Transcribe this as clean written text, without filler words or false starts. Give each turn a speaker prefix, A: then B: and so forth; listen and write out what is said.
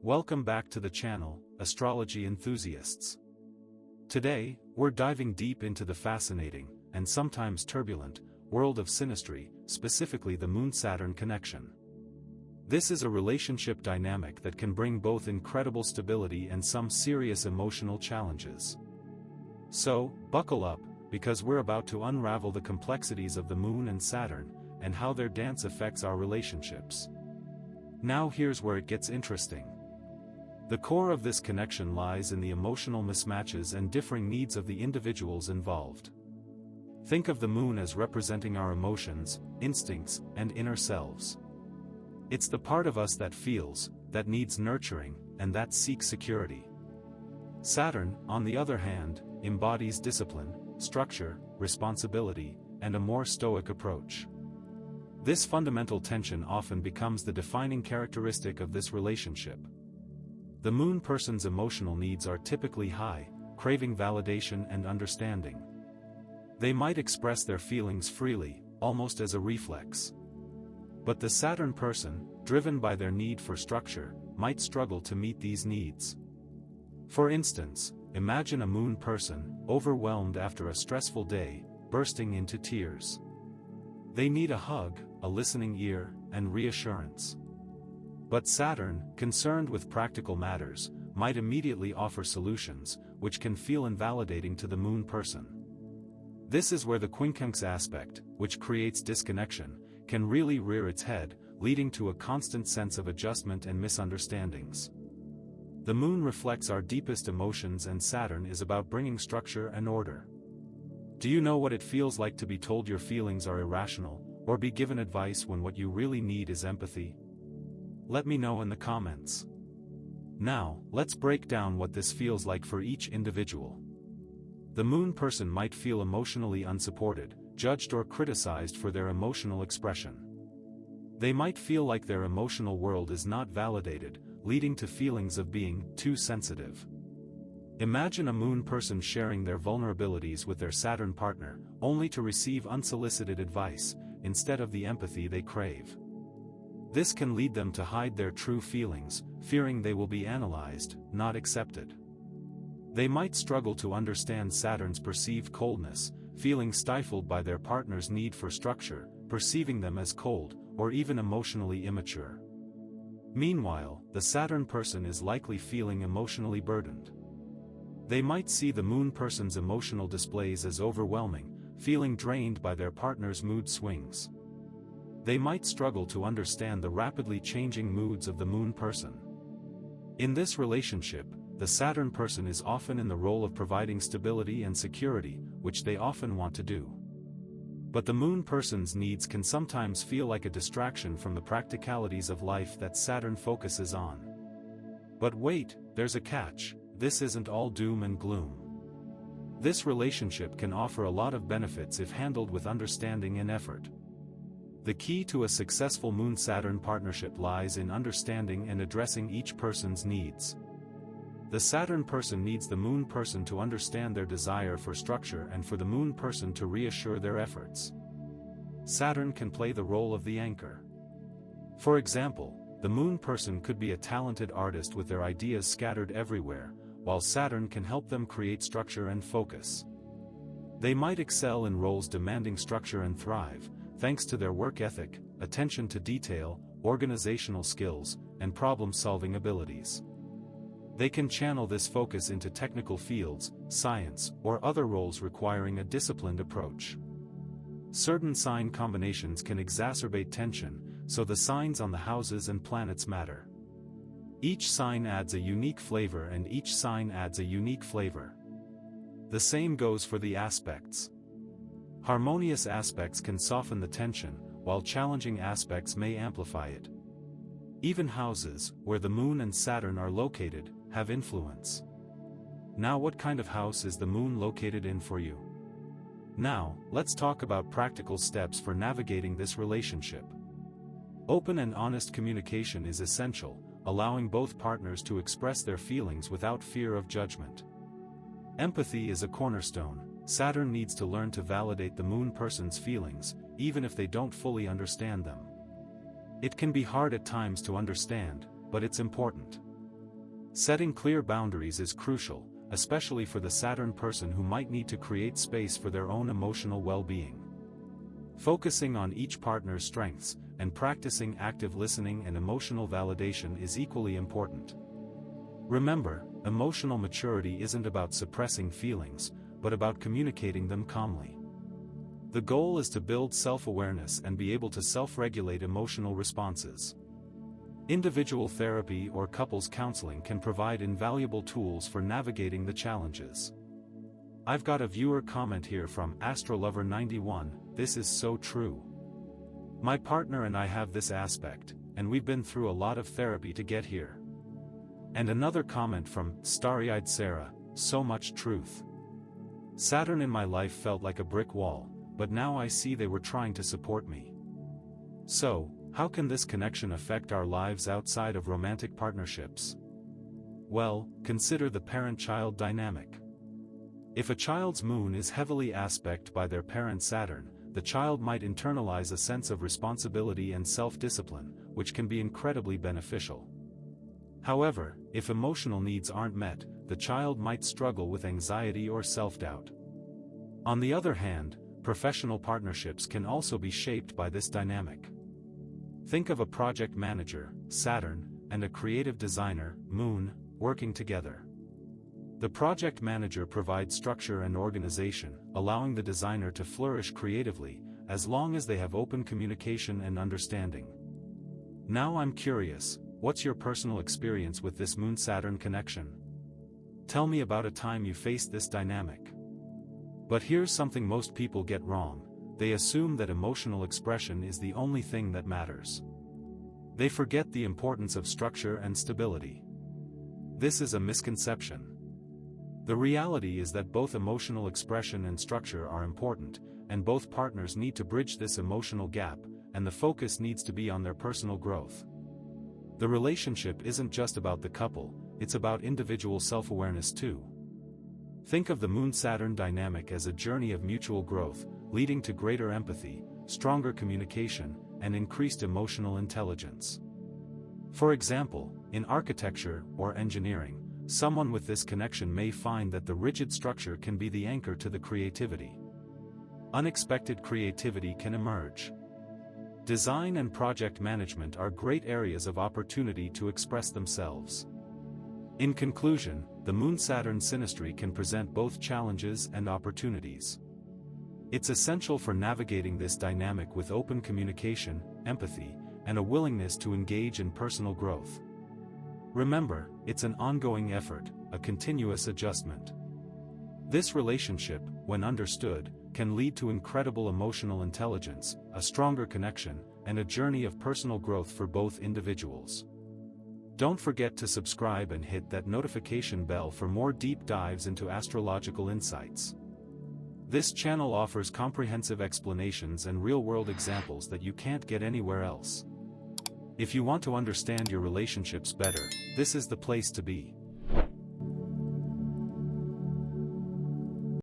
A: Welcome back to the channel, astrology enthusiasts. Today, we're diving deep into the fascinating, and sometimes turbulent, world of synastry, specifically the Moon-Saturn connection. This is a relationship dynamic that can bring both incredible stability and some serious emotional challenges. So, buckle up, because we're about to unravel the complexities of the Moon and Saturn, and how their dance affects our relationships. Now here's where it gets interesting. The core of this connection lies in the emotional mismatches and differing needs of the individuals involved. Think of the Moon as representing our emotions, instincts, and inner selves. It's the part of us that feels, that needs nurturing, and that seeks security. Saturn, on the other hand, embodies discipline, structure, responsibility, and a more stoic approach. This fundamental tension often becomes the defining characteristic of this relationship. The Moon person's emotional needs are typically high, craving validation and understanding. They might express their feelings freely, almost as a reflex. But the Saturn person, driven by their need for structure, might struggle to meet these needs. For instance, imagine a Moon person, overwhelmed after a stressful day, bursting into tears. They need a hug, a listening ear, and reassurance. But Saturn, concerned with practical matters, might immediately offer solutions, which can feel invalidating to the Moon person. This is where the Quincunx aspect, which creates disconnection, can really rear its head, leading to a constant sense of adjustment and misunderstandings. The Moon reflects our deepest emotions, and Saturn is about bringing structure and order. Do you know what it feels like to be told your feelings are irrational, or be given advice when what you really need is empathy? Let me know in the comments. Now, let's break down what this feels like for each individual. The Moon person might feel emotionally unsupported, judged or criticized for their emotional expression. They might feel like their emotional world is not validated, leading to feelings of being too sensitive. Imagine a Moon person sharing their vulnerabilities with their Saturn partner, only to receive unsolicited advice, instead of the empathy they crave. This can lead them to hide their true feelings, fearing they will be analyzed, not accepted. They might struggle to understand Saturn's perceived coldness, feeling stifled by their partner's need for structure, perceiving them as cold, or even emotionally immature. Meanwhile, the Saturn person is likely feeling emotionally burdened. They might see the Moon person's emotional displays as overwhelming, feeling drained by their partner's mood swings. They might struggle to understand the rapidly changing moods of the Moon person. In this relationship, the Saturn person is often in the role of providing stability and security, which they often want to do. But the Moon person's needs can sometimes feel like a distraction from the practicalities of life that Saturn focuses on. But wait, there's a catch: this isn't all doom and gloom. This relationship can offer a lot of benefits if handled with understanding and effort. The key to a successful Moon-Saturn partnership lies in understanding and addressing each person's needs. The Saturn person needs the Moon person to understand their desire for structure and for the Moon person to reassure their efforts. Saturn can play the role of the anchor. For example, the Moon person could be a talented artist with their ideas scattered everywhere, while Saturn can help them create structure and focus. They might excel in roles demanding structure and thrive, thanks to their work ethic, attention to detail, organizational skills, and problem-solving abilities. They can channel this focus into technical fields, science, or other roles requiring a disciplined approach. Certain sign combinations can exacerbate tension, so the signs on the houses and planets matter. Each sign adds a unique flavor, and each sign adds a unique flavor. The same goes for the aspects. Harmonious aspects can soften the tension, while challenging aspects may amplify it. Even houses, where the Moon and Saturn are located, have influence. Now, what kind of house is the Moon located in for you? Now, let's talk about practical steps for navigating this relationship. Open and honest communication is essential, allowing both partners to express their feelings without fear of judgment. Empathy is a cornerstone. Saturn needs to learn to validate the Moon person's feelings, even if they don't fully understand them. It can be hard at times to understand, but it's important. Setting clear boundaries is crucial, especially for the Saturn person who might need to create space for their own emotional well-being. Focusing on each partner's strengths, and practicing active listening and emotional validation is equally important. Remember, emotional maturity isn't about suppressing feelings, but about communicating them calmly. The goal is to build self-awareness and be able to self-regulate emotional responses. Individual therapy or couples counseling can provide invaluable tools for navigating the challenges. I've got a viewer comment here from astrolover91, "This is so true. My partner and I have this aspect, and we've been through a lot of therapy to get here." And another comment from Starry-Eyed Sarah, "So much truth. Saturn in my life felt like a brick wall, but now I see they were trying to support me." So, how can this connection affect our lives outside of romantic partnerships? Well, consider the parent-child dynamic. If a child's moon is heavily aspected by their parent Saturn, the child might internalize a sense of responsibility and self-discipline, which can be incredibly beneficial. However, if emotional needs aren't met, the child might struggle with anxiety or self-doubt. On the other hand, professional partnerships can also be shaped by this dynamic. Think of a project manager, Saturn, and a creative designer, Moon, working together. The project manager provides structure and organization, allowing the designer to flourish creatively, as long as they have open communication and understanding. Now I'm curious, what's your personal experience with this Moon-Saturn connection? Tell me about a time you faced this dynamic. But here's something most people get wrong: they assume that emotional expression is the only thing that matters. They forget the importance of structure and stability. This is a misconception. The reality is that both emotional expression and structure are important, and both partners need to bridge this emotional gap, and the focus needs to be on their personal growth. The relationship isn't just about the couple, it's about individual self-awareness too. Think of the Moon-Saturn dynamic as a journey of mutual growth, leading to greater empathy, stronger communication, and increased emotional intelligence. For example, in architecture or engineering, someone with this connection may find that the rigid structure can be the anchor to the creativity. Unexpected creativity can emerge. Design and project management are great areas of opportunity to express themselves. In conclusion, the Moon-Saturn synastry can present both challenges and opportunities. It's essential for navigating this dynamic with open communication, empathy, and a willingness to engage in personal growth. Remember, it's an ongoing effort, a continuous adjustment. This relationship, when understood, can lead to incredible emotional intelligence, a stronger connection, and a journey of personal growth for both individuals. Don't forget to subscribe and hit that notification bell for more deep dives into astrological insights. This channel offers comprehensive explanations and real-world examples that you can't get anywhere else. If you want to understand your relationships better, this is the place to be.